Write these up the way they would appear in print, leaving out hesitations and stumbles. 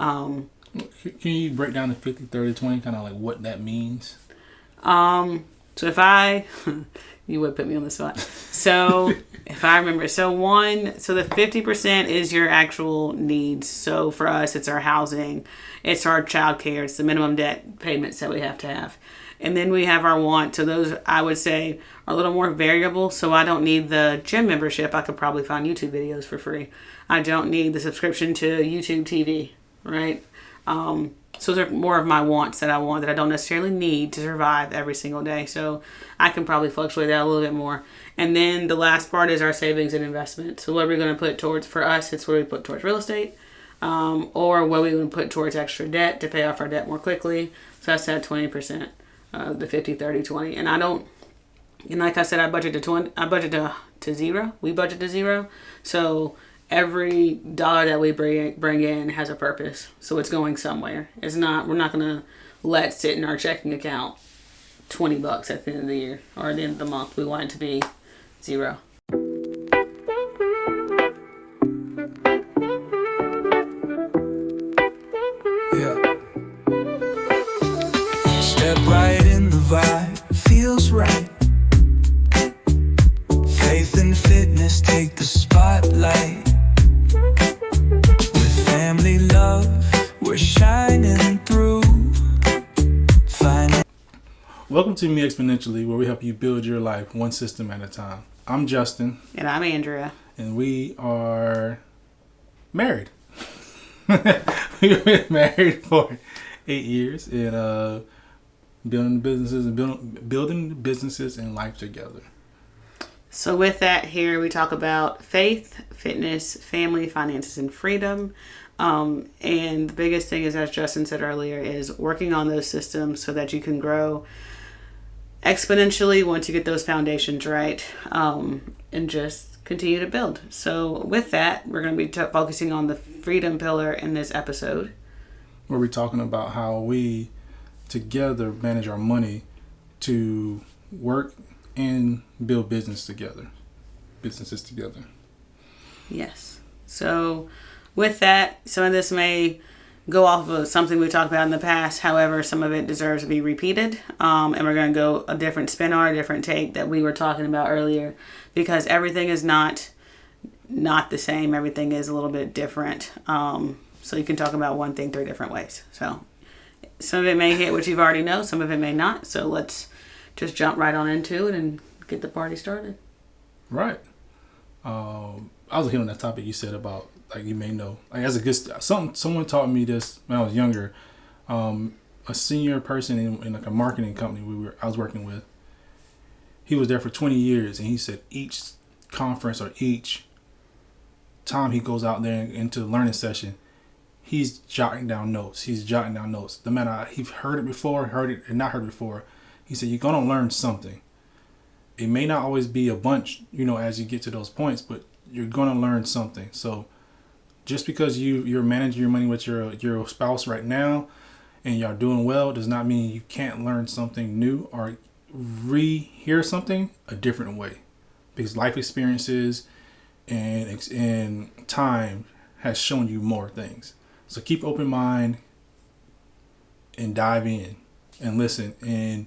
Can you break down the 50-30-20, kind of like what that means? So if I, you would put me on the spot. So if I remember, so the 50% is your actual needs. So for us, it's our housing, it's our childcare, it's the minimum debt payments that we have to have. And then we have our wants. So those, I would say, are a little more variable. So I don't need the gym membership. I could probably find YouTube videos for free. I don't need the subscription to YouTube TV, right? So those are more of my wants that I want that I don't necessarily need to survive every single day. So I can probably fluctuate that a little bit more. And then the last part is our savings and investment. So what are we going to put towards, for us, it's what we put towards real estate, or what we going to put towards extra debt to pay off our debt more quickly. So that's that 20%, the 50-30-20. And I don't, and like I said, I budget to 20, I budget to zero. We budget to zero. So every dollar that we bring in has a purpose. So it's going somewhere. It's not, we're not going to let sit in our checking account $20 at the end of the year or at the end of the month. We want it to be zero. Yeah. Step right in the vibe, feels right. Faith and fitness take the spotlight. With family love, we're shining through. Welcome to Me Exponentially, where we help you build your life one system at a time. I'm Justin. And I'm Andrea. And we are married. We've been married for 8 years and building businesses and life together. So with that, here we talk about faith, fitness, family, finances, and freedom. And the biggest thing is, as Justin said earlier, is working on those systems so that you can grow exponentially once you get those foundations right, and just continue to build. So with that, we're going to be focusing on the freedom pillar in this episode, where we're talking about how we together manage our money to work and build businesses together. Yes. So with that, some of this may go off of something we talked about in the past. However, some of it deserves to be repeated. And we're going to go a different spin on, a different take that we were talking about earlier, because everything is not the same. Everything is a little bit different. So you can talk about one thing 3 different ways. So some of it may hit what you've already know. Some of it may not. So let's just jump right on into it and get the party started. Right. I was hitting on that topic you said about, like, you may know, like, as a good someone taught me this when I was younger. A senior person in like a marketing company I was working with, he was there for 20 years, and he said each conference or each time he goes out there into the learning session, he's jotting down notes. No matter if he's heard it before, heard it or not heard it before, he said you're gonna learn something. It may not always be a bunch, as you get to those points, but you're gonna learn something. So just because you're managing your money with your spouse right now and y'all doing well does not mean you can't learn something new or hear something a different way, because life experiences and time has shown you more things. So keep open mind and dive in and listen and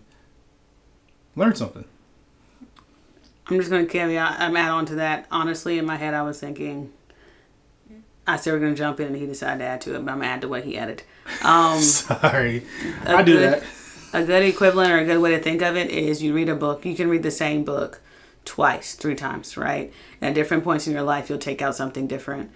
learn something. I'm just going to add on to that. Honestly, in my head, I was thinking, I said we're going to jump in, and he decided to add to it, but I'm going to add to what he added. Sorry. I do that. A good equivalent or a good way to think of it is you read a book. You can read the same book twice, 3 times, right? And at different points in your life, you'll take out something different.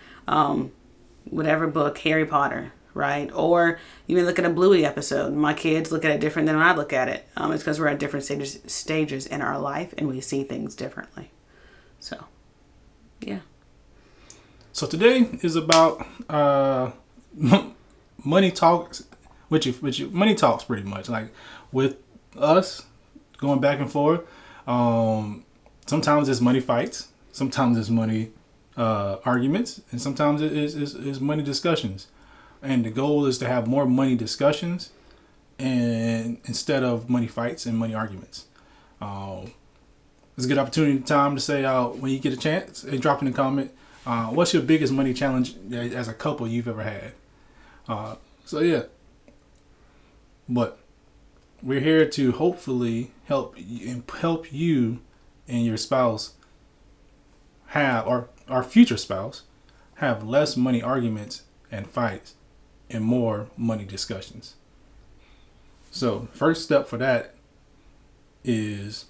Whatever book, Harry Potter, right? Or you may look at a Bluey episode. My kids look at it different than when I look at it. It's because we're at different stages in our life, and we see things differently. So, yeah. So today is about money talks, which money talks pretty much, like with us going back and forth. Sometimes it's money fights, sometimes it's money arguments, and sometimes it is money discussions. And the goal is to have more money discussions and instead of money fights and money arguments. It's a good opportunity time to say, when you get a chance, drop in the comment, what's your biggest money challenge as a couple you've ever had? So yeah, but we're here to hopefully help you and your spouse have, or our future spouse, have less money arguments and fights and more money discussions. So first step for that is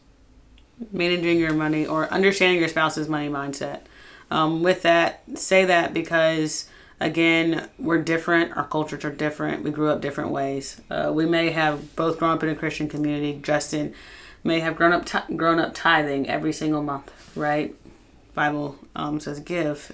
managing your money or understanding your spouse's money mindset. With that, say that because, again, we're different. Our cultures are different. We grew up different ways. We may have both grown up in a Christian community. Justin may have grown up tithing every single month, right? Bible says give.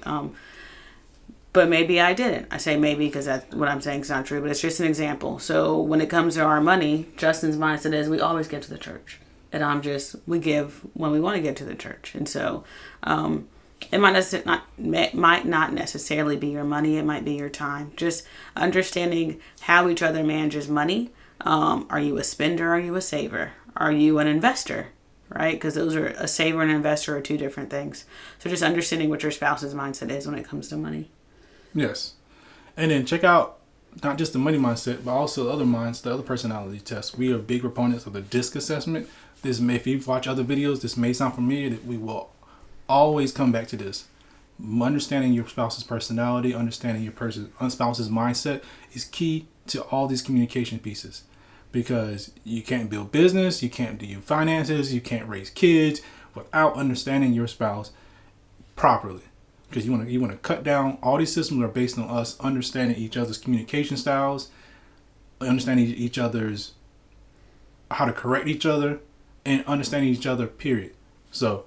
But maybe I didn't. I say maybe because that's what I'm saying is not true, but it's just an example. So when it comes to our money, Justin's mindset is we always give to the church. And we give when we want to give to the church. And so it might not necessarily be your money. It might be your time. Just understanding how each other manages money. Are you a spender? Are you a saver? Are you an investor? Right? Because a saver and an investor are two different things. So just understanding what your spouse's mindset is when it comes to money. Yes. And then check out not just the money mindset, but also the other personality tests. We are big proponents of the DISC assessment. If you watch other videos, this may sound familiar. That we will always come back to this. Understanding your spouse's personality, understanding your spouse's mindset is key to all these communication pieces. Because you can't build business, you can't do your finances, you can't raise kids without understanding your spouse properly. Because you want to cut down. All these systems are based on us understanding each other's communication styles, understanding each other's how to correct each other, and understanding each other. Period. So,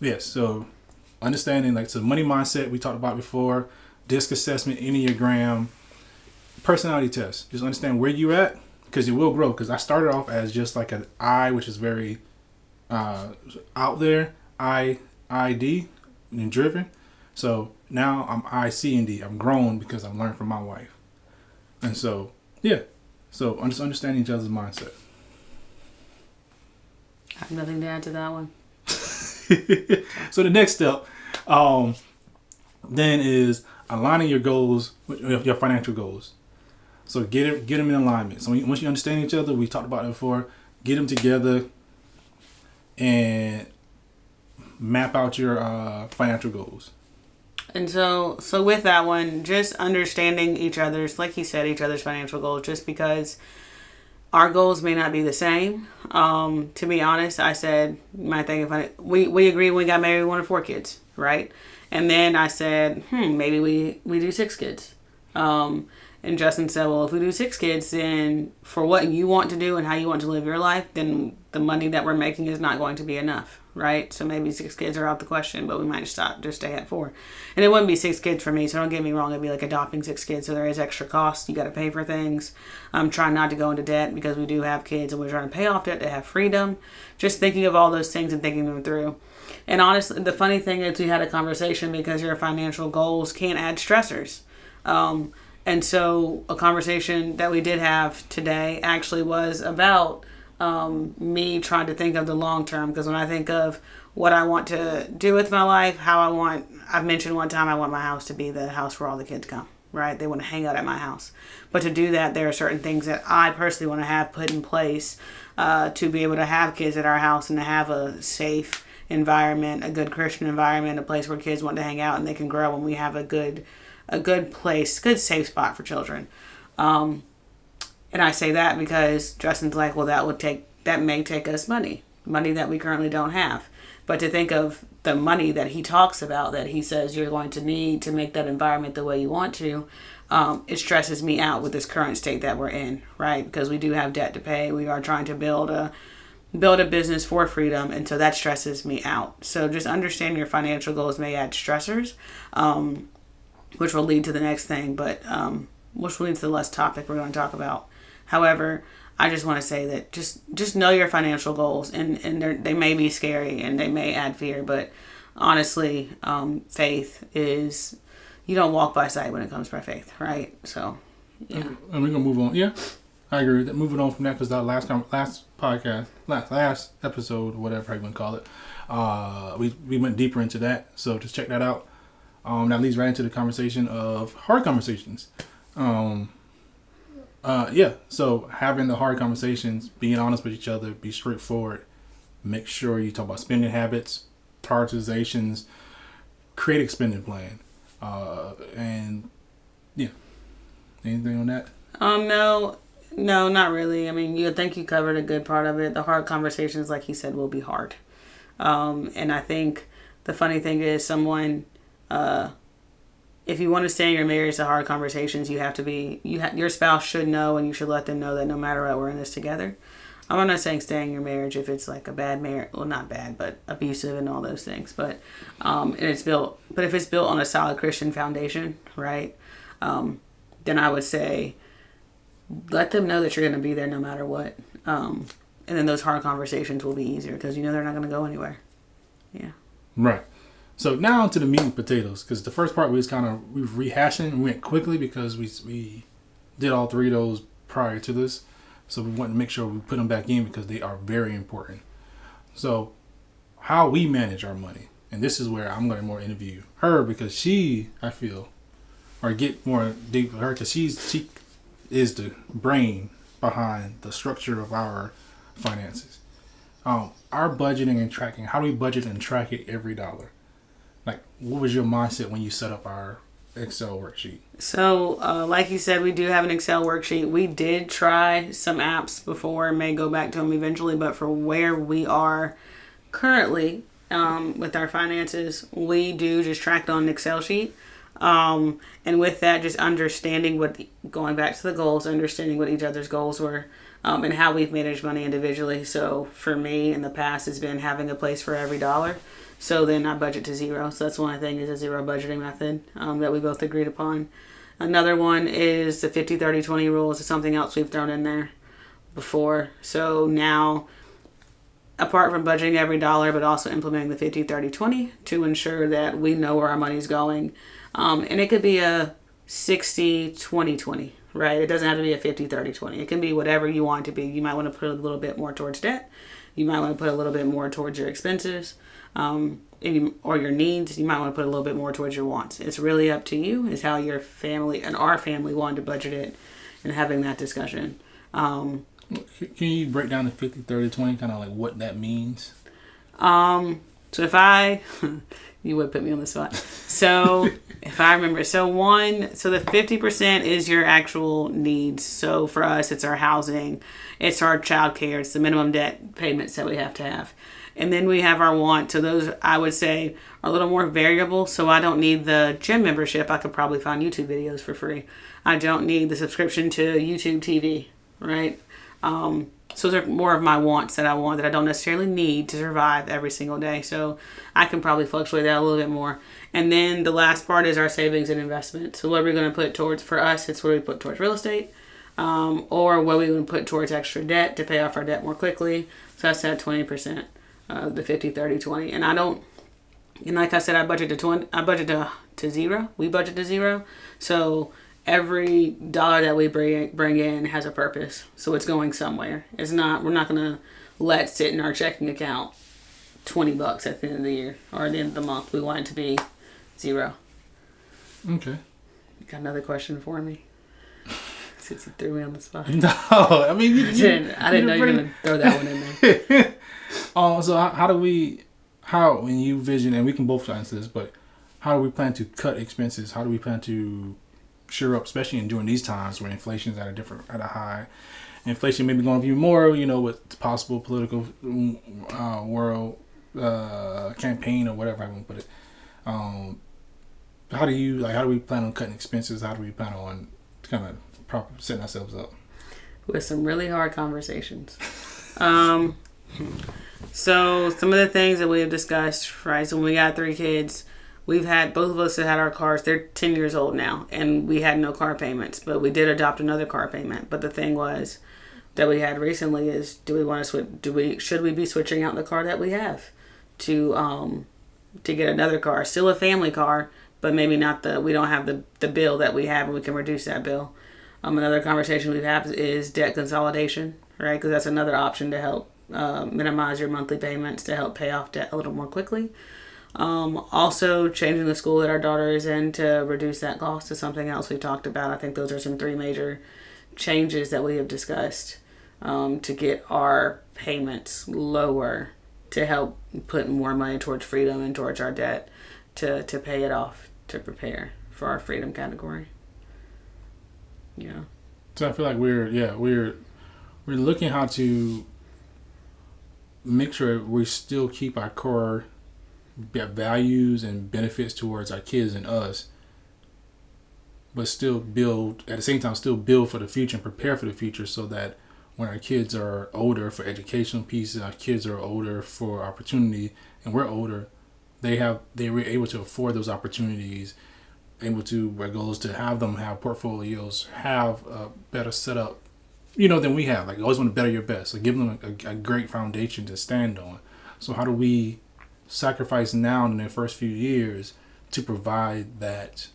yes. So, understanding so money mindset we talked about before, DISC assessment, Enneagram, personality test. Just understand where you're at because it will grow. Because I started off as just like an I, which is very out there, ID, and driven. So now I'm IC and D. I'm grown because I'm learning from my wife. And so, yeah. So understanding each other's mindset. I have nothing to add to that one. So the next step then is aligning your goals with your financial goals. So get them in alignment. So once you understand each other, we talked about it before, get them together and map out your financial goals. And so with that one, just understanding each other's, like you said, each other's financial goals, just because our goals may not be the same. To be honest, I said my thing. We agreed when we got married we wanted 4 kids, right? And then I said, maybe we do 6 kids. And Justin said, well, if we do 6 kids, then for what you want to do and how you want to live your life, then the money that we're making is not going to be enough, right? So maybe 6 kids are out the question, but we might just stay at 4. And it wouldn't be 6 kids for me, so don't get me wrong. It'd be like adopting 6 kids, so there is extra cost. You got to pay for things. I'm trying not to go into debt because we do have kids, and we're trying to pay off debt to have freedom. Just thinking of all those things and thinking them through. And honestly, the funny thing is we had a conversation because your financial goals can add stressors. And so a conversation that we did have today actually was about me trying to think of the long term. Because when I think of what I want to do with my life, I've mentioned one time I want my house to be the house where all the kids come, right? They want to hang out at my house. But to do that, there are certain things that I personally want to have put in place to be able to have kids at our house and to have a safe environment, a good Christian environment, a place where kids want to hang out and they can grow, and we have a good place, good safe spot for children. And I say that because Justin's like, well, that may take us money that we currently don't have. But to think of the money that he talks about, that he says you're going to need to make that environment the way you want to, it stresses me out with this current state that we're in, right? Because we do have debt to pay. We are trying to build a business for freedom, and so that stresses me out. So just understand your financial goals may add stressors, which will lead to the next thing, but which will lead to the last topic we're going to talk about. However, I just want to say that just know your financial goals, and they may be scary and they may add fear, but honestly, faith is, you don't walk by sight when it comes by faith, right? So, yeah. And we're going to move on. Yeah, I agree with that. Moving on from that, because that last podcast, last episode, whatever you want to call it, we went deeper into that. So just check that out. That leads right into the conversation of hard conversations. Yeah. So having the hard conversations, being honest with each other, be straightforward. Make sure you talk about spending habits, prioritizations, create a spending plan, and yeah. Anything on that? No, no, not really. I mean, I think you covered a good part of it. The hard conversations, like he said, will be hard. And I think the funny thing is, if you want to stay in your marriage, the hard conversations you have to be, your spouse should know, and you should let them know that no matter what, we're in this together. I'm not saying stay in your marriage if it's like a bad marriage, well, not bad, but abusive and all those things. But and it's built, but if it's built on a solid Christian foundation, right? Then I would say let them know that you're going to be there no matter what. And then those hard conversations will be easier because you know they're not going to go anywhere. Yeah. Right. So now to the meat and potatoes, because the first part we rehashing. We went quickly because we did all three of those prior to this. So we want to make sure we put them back in because they are very important. So how we manage our money. And this is where I'm going to more interview her because she, I feel, or get more deep with her because she is the brain behind the structure of our finances. Our budgeting and tracking. How do we budget and track it every dollar? Like, what was your mindset when you set up our Excel worksheet? So, like you said, we do have an Excel worksheet. We did try some apps before and may go back to them eventually, but for where we are currently with our finances, we do just track it on an Excel sheet. And with that, just understanding going back to the goals, understanding what each other's goals were, and how we've managed money individually. So for me in the past, it's been having a place for every dollar. So then I budget to zero. So that's one thing is a zero budgeting method that we both agreed upon. Another one is the 50-30-20 rules. Is something else we've thrown in there before. So now, apart from budgeting every dollar, but also implementing the 50-30-20 to ensure that we know where our money's going. And it could be a 60-20-20, right? It doesn't have to be a 50-30-20. It can be whatever you want it to be. You might want to put a little bit more towards debt. You might want to put a little bit more towards your expenses. Or your needs. You might want to put a little bit more towards your wants. It's really up to you. Is how your family and our family wanted to budget it, and having that discussion. Can you break down the 50-30-20, kind of like what that means? So if you would put me on the spot. So if I remember, so the 50% is your actual needs. So for us, it's our housing, it's our childcare, it's the minimum debt payments that we have to have. And then we have our want. So those, I would say, are a little more variable. So I don't need the gym membership. I could probably find YouTube videos for free. I don't need the subscription to YouTube TV, right? So those are more of my wants that I want that I don't necessarily need to survive every single day. So I can probably fluctuate that a little bit more. And then the last part is our savings and investment. So what are we going to put towards, for us, it's what we put towards real estate. Or what we would put towards extra debt to pay off our debt more quickly. So that's that 20%. The 50-30-20, and like I said, I budget to 20. I budget to zero. We budget to zero. So every dollar that we bring in has a purpose. So it's going somewhere. It's not. We're not gonna let sit in our checking account $20 at the end of the year or at the end of the month. We want it to be zero. Okay. You got another question for me? Since you threw me on the spot. No, I mean I didn't know you were gonna throw that one in there. So how when you vision, and we can both answer this, but how do we plan to cut expenses? How do we plan to shore up, especially during these times where inflation is at a high? Inflation may be going even more, with possible political world campaign or whatever I want to put it. How do we plan on cutting expenses? How do we plan on kind of setting ourselves up? With some really hard conversations. So some of the things that we have discussed, right? So when we got 3 kids, both of us have had our cars. They're 10 years old now, and we had no car payments, but we did adopt another car payment. But the thing was that we had recently is, do we want to switch? Should we be switching out the car that we have to get another car, still a family car, but maybe not we don't have the bill that we have, and we can reduce that bill. Another conversation we've had is debt consolidation, right? Because that's another option to help minimize your monthly payments to help pay off debt a little more quickly. Also changing the school that our daughter is in to reduce that cost is something else we talked about. I think those are some 3 major changes that we have discussed to get our payments lower to help put more money towards freedom and towards our debt to pay it off, to prepare for our freedom category. Yeah. So I feel like we're looking how to make sure we still keep our core values and benefits towards our kids and us, but still build at the same time, still build for the future and prepare for the future, so that when our kids are older for educational pieces, our kids are older for opportunity, and we're older, they were able to afford those opportunities, able to, our goal is to have them have portfolios, have a better setup, than we have. Like, you always want to better your best. So give them a great foundation to stand on. So how do we sacrifice now in their first few years to provide that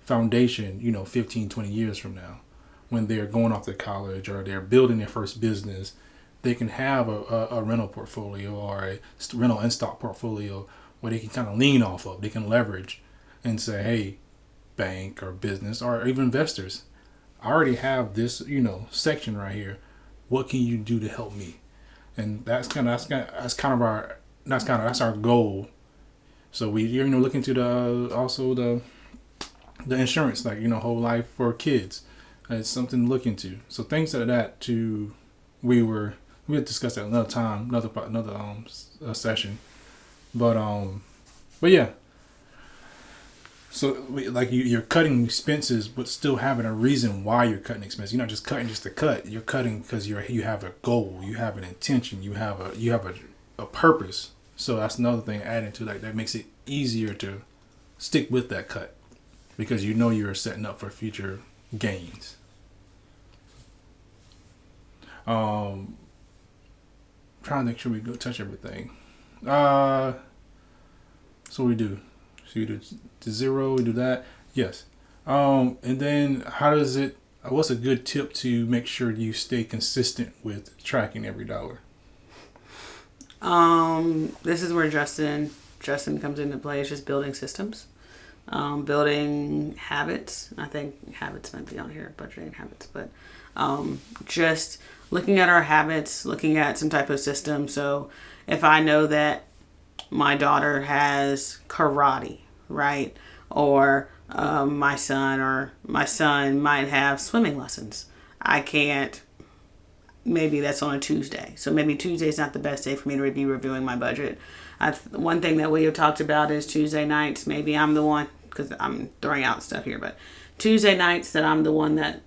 foundation, 15, 20 years from now, when they're going off to college or they're building their first business, they can have a rental portfolio or a rental and stock portfolio where they can kind of lean off of, they can leverage and say, hey, bank or business or even investors, I already have this, section right here. What can you do to help me? And that's our goal. So we, look into the insurance, like, whole life for kids. It's something to look into. So things like that we'll discuss that another time, another session. But yeah. So you're cutting expenses, but still having a reason why you're cutting expenses. You're not just cutting just to cut. You're cutting because you have a goal, you have an intention, you have a purpose. So that's another thing adding to that makes it easier to stick with that cut, because you're setting up for future gains. Trying to make sure we go touch everything. So we do. So you do to zero, we do that. Yes. And then what's a good tip to make sure you stay consistent with tracking every dollar? This is where Justin comes into play. It's just building systems, building habits. I think habits might be on here, budgeting habits, but just looking at our habits, looking at some type of system. So if I know that my daughter has karate, right? Or my son might have swimming lessons. Maybe that's on a Tuesday. So maybe Tuesday's not the best day for me to be reviewing my budget. One thing that we have talked about is Tuesday nights. Maybe I'm the one, because I'm throwing out stuff here, but Tuesday nights that I'm the one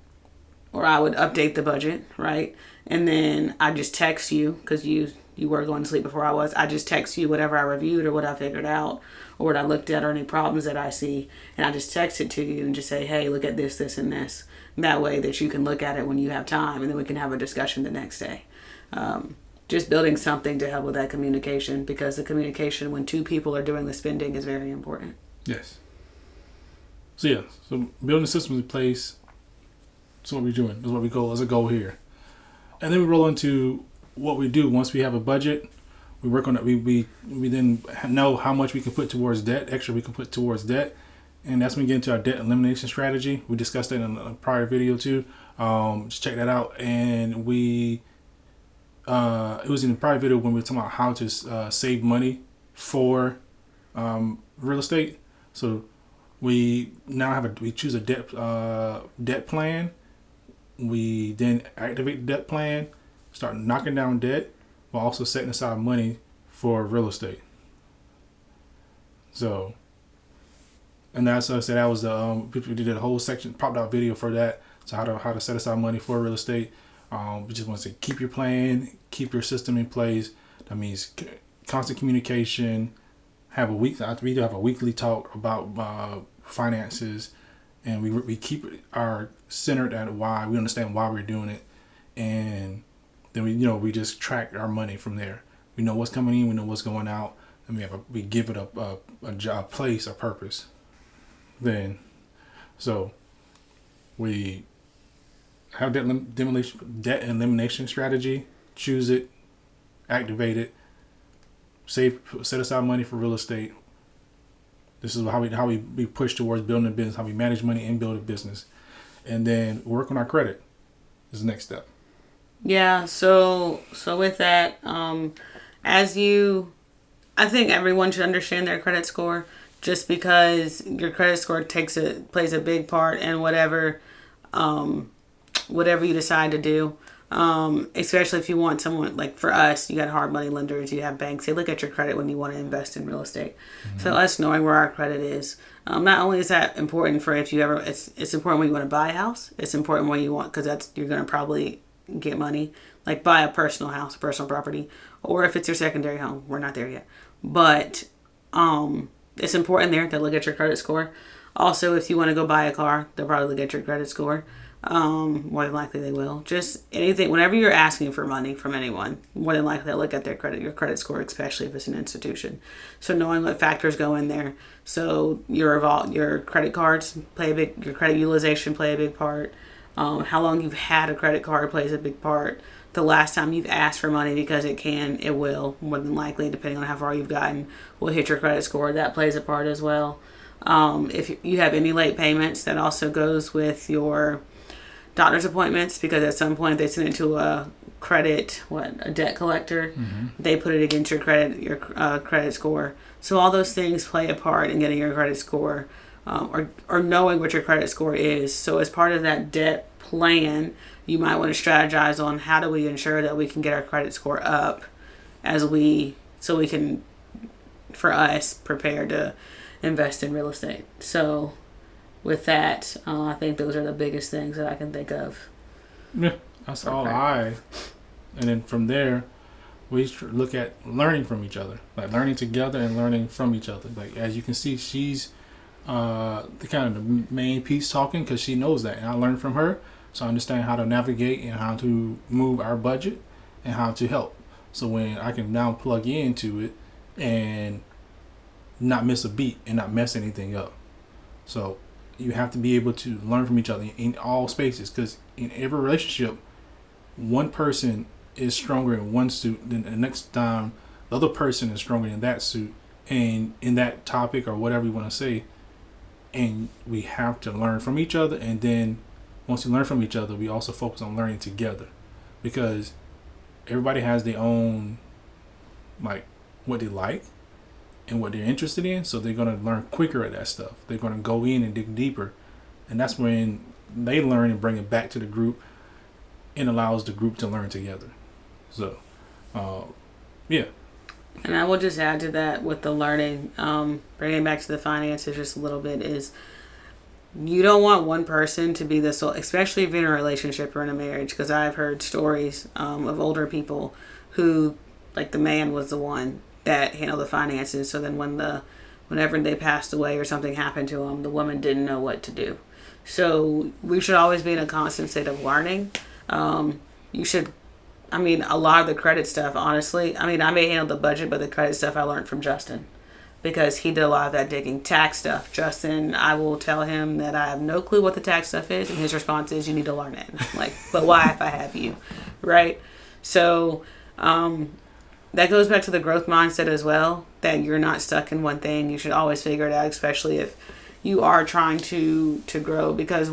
or I would update the budget, right? And then I just text you, because you were going to sleep before I was. I just text you whatever I reviewed or what I figured out or what I looked at or any problems that I see. And I just text it to you and just say, hey, look at this, this, and this. That way that you can look at it when you have time, and then we can have a discussion the next day. Just building something to help with that communication, because the communication when two people are doing the spending is very important. Yes. So building systems in place. That's what we're doing. That's what we go as a goal here. And then we roll into what we do once we have a budget. We work on it. We then know how much we can put towards debt, extra we can put towards debt. And that's when we get into our debt elimination strategy. We discussed that in a prior video too. Just check that out. And it was in the prior video when we were talking about how to save money for real estate. So we now we choose a debt plan. We then activate the debt plan, start knocking down debt, while also setting aside money for real estate. So, and that's what I said. That was the people did a whole section, popped out video for that. So how to set aside money for real estate. We just want to say keep your plan, keep your system in place. That means constant communication. We do have a weekly talk about finances, and we keep our centered at why. We understand why we're doing it, and then we just track our money from there. We know what's coming in, we know what's going out, and we give it a job, place, a purpose. Then, so we have debt elimination strategy. Choose it, activate it, set aside money for real estate. This is how we push towards building a business, how we manage money and build a business, and then work on our credit. is the next step. Yeah. So with that, I think everyone should understand their credit score, just because your credit score plays a big part in whatever you decide to do. Especially if you want someone, like for us, you got hard money lenders, you have banks, they look at your credit when you want to invest in real estate. Mm-hmm. So us knowing where our credit is, not only is that important for if you ever, it's important when you want to buy a house. It's important when you want, because you're going to probably get money, like buy a personal house, personal property, or if it's your secondary home. We're not there yet, but it's important there to look at your credit score. Also, if you want to go buy a car, they'll probably look at your credit score. More than likely they will. Just anything, whenever you're asking for money from anyone, more than likely they'll look at your credit score, especially if it's an institution. So knowing what factors go in there. So your credit cards your credit utilization play a big part. How long you've had a credit card plays a big part. The last time you've asked for money, because it will, more than likely, depending on how far you've gotten, will hit your credit score. That plays a part as well. If you have any late payments, that also goes with your doctor's appointments, because at some point they send it to a debt collector. Mm-hmm. They put it against your credit score. So all those things play a part in getting your credit score, or knowing what your credit score is. So as part of that debt plan, you might want to strategize on how do we ensure that we can get our credit score up, so we can, for us, prepare to invest in real estate. So with that, I think those are the biggest things that I can think of. Yeah, that's all and then from there, we look at learning from each other, like learning together and learning from each other. Like, as you can see, she's the kind of the main piece talking, because she knows that, and I learned from her, so I understand how to navigate and how to move our budget and how to help. So when I can now plug into it and not miss a beat and not mess anything up. So you have to be able to learn from each other in all spaces, because in every relationship, one person is stronger in one suit, then the next time the other person is stronger in that suit and in that topic or whatever you want to say. And we have to learn from each other, and then once we learn from each other, we also focus on learning together, because everybody has their own, like, what they like and what they're interested in, so they're going to learn quicker at that stuff. They're going to go in and dig deeper, and that's when they learn and bring it back to the group and allows the group to learn together. So yeah. And I will just add to that with the learning, bringing back to the finances just a little bit, is you don't want one person to be the sole, especially if you're in a relationship or in a marriage, because I've heard stories of older people who, like, the man was the one that handled the finances. So then whenever they passed away or something happened to them, the woman didn't know what to do. So we should always be in a constant state of learning. A lot of the credit stuff, honestly, I may handle the budget, but the credit stuff I learned from Justin, because he did a lot of that digging. Tax stuff, Justin, I will tell him that I have no clue what the tax stuff is, and his response is, you need to learn it. Like, but why if I have you, right? So that goes back to the growth mindset as well, that you're not stuck in one thing. You should always figure it out, especially if you are trying to grow, because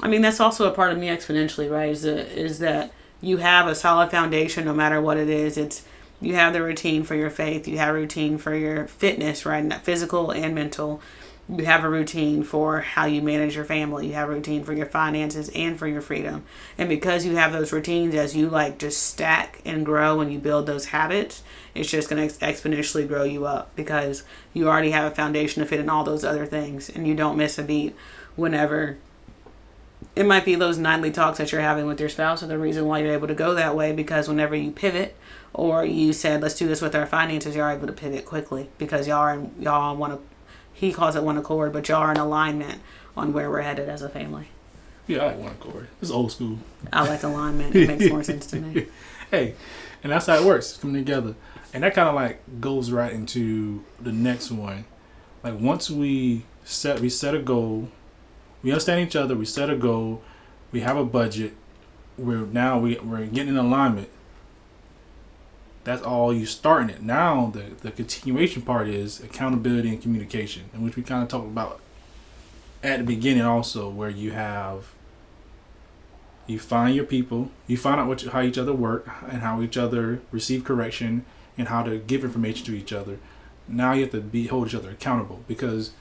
that's also a part of Me Exponentially, right? Is that you have a solid foundation no matter what it is. You have the routine for your faith. You have a routine for your fitness, right? Physical and mental. You have a routine for how you manage your family. You have a routine for your finances and for your freedom. And because you have those routines, as you just stack and grow and you build those habits, it's just going to exponentially grow you up, because you already have a foundation to fit in all those other things, and you don't miss a beat whenever. It might be those nightly talks that you're having with your spouse are the reason why you're able to go that way, because whenever you pivot, or you said, let's do this with our finances, you're able to pivot quickly, because y'all want to, he calls it one accord, but y'all are in alignment on where we're headed as a family. Yeah, I like one accord. It's old school. I like alignment. It makes more sense to me. Hey, and that's how it works, coming together. And that kind of goes right into the next one. Like, once we set a goal, we understand each other, we set a goal, we have a budget, we're getting in alignment. That's all you starting it. Now the continuation part is accountability and communication, in which we kind of talked about at the beginning also, where you have You find your people. You find out how each other work and how each other receive correction and how to give information to each other. Now you have to hold each other accountable because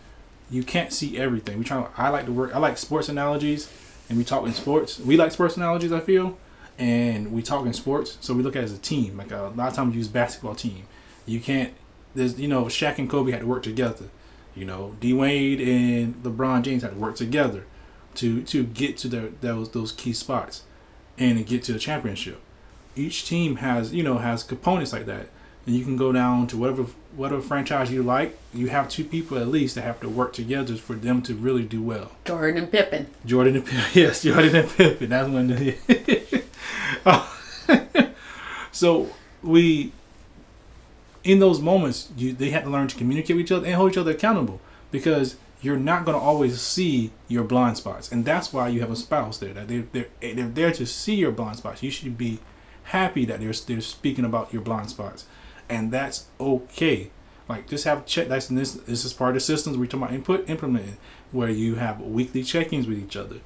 you can't see everything. I like sports analogies, and we talk in sports. We like sports analogies, I feel, and we talk in sports. So we look at it as a team. Like a lot of times we use basketball team. You can't. There's Shaq and Kobe had to work together. D Wade and LeBron James had to work together to get to those key spots and to get to the championship. Each team has components like that, and you can go down to whatever franchise you like. You have two people at least that have to work together for them to really do well. Jordan and Pippen. Yes, Jordan and Pippen. That's one. So in those moments, they have to learn to communicate with each other and hold each other accountable, because you're not going to always see your blind spots, and that's why you have a spouse there. That they're there to see your blind spots. You should be happy that they're speaking about your blind spots, and that's okay. Like, just have check. This is part of the systems we're talking about implementing, where you have weekly check-ins with each other.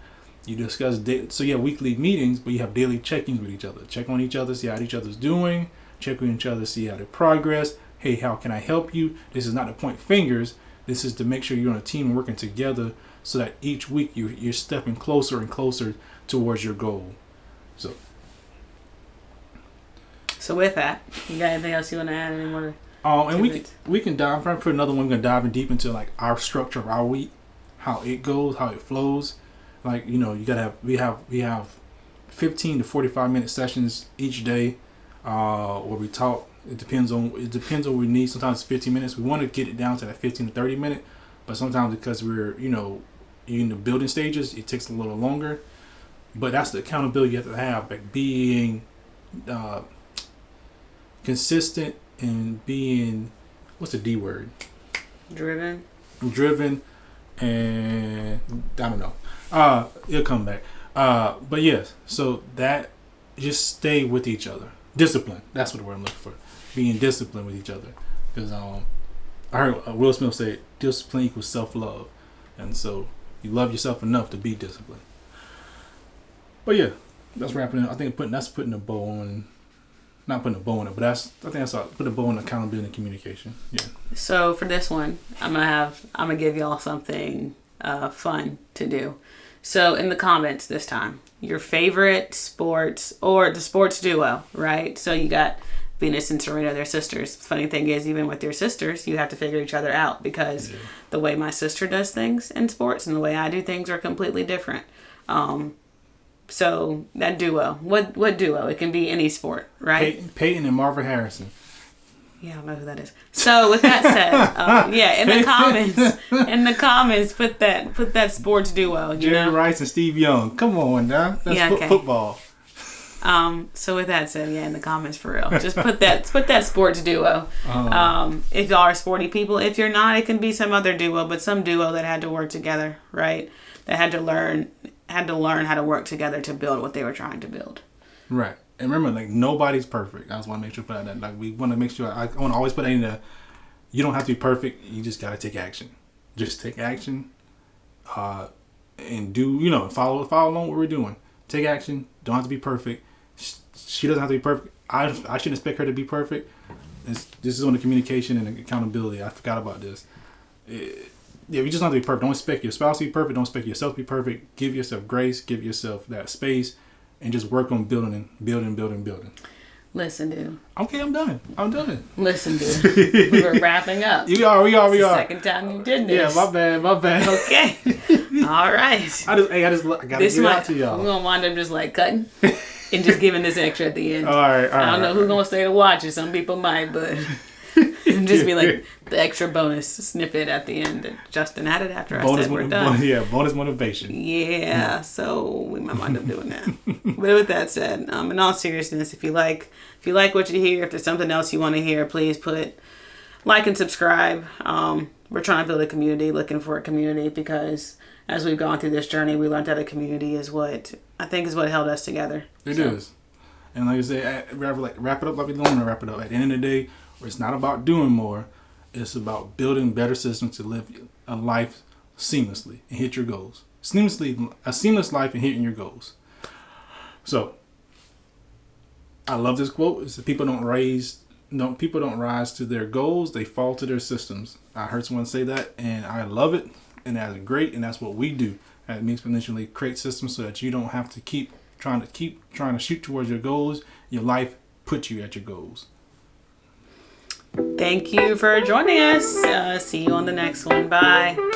You discuss so you have weekly meetings, but you have daily check-ins with each other. Check on each other, see how each other's doing. Check with each other, see how they progress. Hey, how can I help you? This is not to point fingers. This is to make sure you're on a team and working together, so that each week you're stepping closer and closer towards your goal. So with that, you got anything else you want to add anymore? And we can dive. I'm trying to put another one. We're gonna dive in deep into like our structure of our week, how it goes, how it flows. Like, you gotta have we have 15 to 45-minute sessions each day, where we talk. It depends on what we need. Sometimes it's 15 minutes. We want to get it down to that 15 to 30 minute, but sometimes because we're in the building stages, it takes a little longer. But that's the accountability you have to have, like being consistent and being, what's the D word? Driven, and I don't know. It'll come back. But yes, so that, just stay with each other. Discipline. That's what the word I'm looking for. Being disciplined with each other. Because I heard Will Smith say, discipline equals self-love. And so you love yourself enough to be disciplined. But yeah, that's wrapping it. I think that's putting a bow on. Not putting a bow on it, but I think that's put a bow on accountability and communication. Yeah. So for this one, I'm gonna give y'all something fun to do. So in the comments this time, your favorite sports or the sports duo, right? So you got Venus and Serena, their sisters. Funny thing is, even with your sisters, you have to figure each other out, because the way my sister does things in sports and the way I do things are completely different. So that duo, what duo? It can be any sport, right? Peyton and Marvin Harrison. Yeah, I don't know who that is. So with that said, in the comments, put that sports duo. Jerry Rice and Steve Young. Come on, now. That's football. So with that said, in the comments, for real, just put that sports duo. If y'all are sporty people, if you're not, it can be some other duo, but some duo that had to work together, right? That had to learn how to work together to build what they were trying to build. Right. And remember, like, nobody's perfect. I just want to make sure put that. Like, we want to make sure. I want to always put that in there. You don't have to be perfect. You just gotta take action. Just take action, and do follow along what we're doing. Take action. Don't have to be perfect. She doesn't have to be perfect. I shouldn't expect her to be perfect. This is on the communication and accountability. I forgot about this. You just don't have to be perfect. Don't expect your spouse to be perfect. Don't expect yourself to be perfect. Give yourself grace. Give yourself that space. And just work on building. Listen, dude. Okay, I'm done. Listen, dude. We were wrapping up. We are. It's the second time you did this. Yeah, my bad. Okay. All right. I gotta get it out to y'all. We're gonna wind up just like cutting and just giving this extra at the end. All right. I don't know who's gonna stay to watch it. Some people might, but just be like the extra bonus snippet at the end that Justin added after I said we're done. Bonus motivation. Yeah, so we might wind up doing that. But with that said, in all seriousness, if you like what you hear, if there's something else you want to hear, please put like and subscribe. We're trying to build a community, looking for a community, because as we've gone through this journey, we learned that a community is what held us together. It is. And like I say, wrap it up like we want to wrap it up. At the end of the day, it's not about doing more. It's about building better systems to live a life seamlessly and hit your goals. A seamless life and hitting your goals. So I love this quote. It's that people don't rise to their goals, they fall to their systems. I heard someone say that, and I love it, and that's great, and that's what we do at Me Exponentially. Create systems so that you don't have to keep trying to shoot towards your goals. Your life puts you at your goals. Thank you for joining us. See you on the next one. Bye.